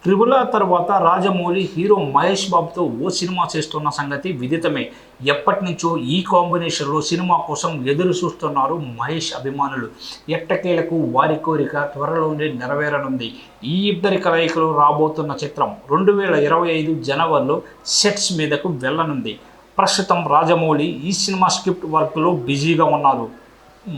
Triple R తర్వాత Rajamouli hero Mahesh బాబుతో ఓ cinema చేస్తున్న సంగతి విదితమే. ఎప్పటి నుంచో ఈ కాంబినేషన్లో సినిమా కోసం ఎదురు చూస్తున్నారు మహేష్ అభిమానులు. ఎట్టకేలకు వారి కోరిక త్వరలోనే నెరవేరనుంది. ఈ ఇద్దరి కలయికలు రాబోతున్న చిత్రం 2025 జనవరిలో సెట్స్ మీదకు వెళ్ళనుంది. ప్రస్తుతం రాజమౌళి ఈ సినిమా స్క్రిప్ట్ వర్క్లో బిజీగా ఉన్నారు.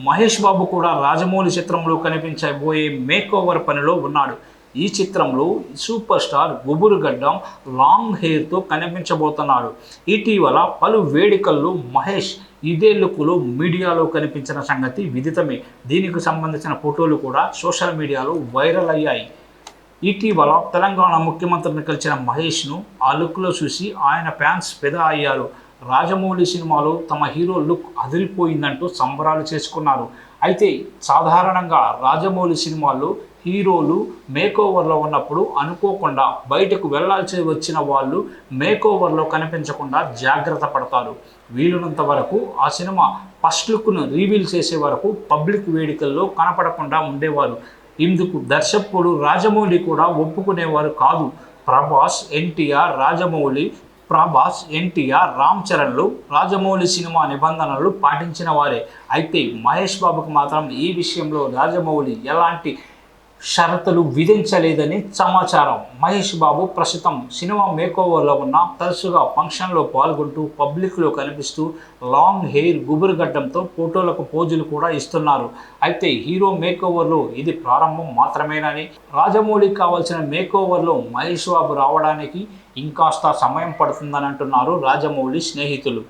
మహేష్ బాబు కూడా రాజమౌళి చిత్రంలో కనిపించబోయే మేక్ ఓవర్ పనిలో ఉన్నాడు. ఈ చిత్రంలో సూపర్ స్టార్ గుబురుగడ్డం లాంగ్ హెయిర్తో కనిపించబోతున్నాడు. ఇటీవల పలు వేడుకల్లో మహేష్ ఇదే లుక్లో మీడియాలో కనిపించిన సంగతి విదితమే. దీనికి సంబంధించిన ఫోటోలు కూడా సోషల్ మీడియాలో వైరల్ అయ్యాయి. ఇటీవల తెలంగాణ ముఖ్యమంత్రిని కలిసిన మహేష్ను ఆ లుక్లో చూసి ఆయన ఫ్యాన్స్ ఫిదా అయ్యారు. రాజమౌళి సినిమాలో తమ హీరో లుక్ అదిరిపోయిందంటూ సంబరాలు చేసుకున్నారు. అయితే సాధారణంగా రాజమౌళి సినిమాల్లో హీరోలు మేకోవర్లో ఉన్నప్పుడు అనుకోకుండా బయటకు వెళ్లాల్సి వచ్చిన వాళ్ళు మేకోవర్లో కనిపించకుండా జాగ్రత్త పడతారు. వీలున్నంత వరకు ఆ సినిమా ఫస్ట్ లుక్ను రివీల్ చేసే వరకు పబ్లిక్ వేదికల్లో కనపడకుండా ఉండేవారు. ఇందుకు దర్శకుడు రాజమౌళి కూడా ఒప్పుకునేవారు కాదు. ప్రభాస్, ఎన్టీఆర్, రామ్ చరణ్లు రాజమౌళి సినిమా నిబంధనలు పాటించిన వారే. అయితే మహేష్ బాబుకు మాత్రం ఈ విషయంలో రాజమౌళి ఎలాంటి షరతులు విధించలేదని సమాచారం. మహేష్ బాబు ప్రస్తుతం సినిమా మేకోవర్లో ఉన్న తరచుగా ఫంక్షన్లో పాల్గొంటూ పబ్లిక్లో కనిపిస్తూ లాంగ్ హెయిర్ గుబురుగడ్డంతో ఫోటోలకు పోజులు కూడా ఇస్తున్నారు. అయితే హీరో మేకోవర్లో ఇది ప్రారంభం మాత్రమేనని, రాజమౌళికి కావాల్సిన మేకోవర్లో మహేష్ బాబు రావడానికి ఇంకాస్త సమయం పడుతుందని అంటున్నారు రాజమౌళి స్నేహితులు.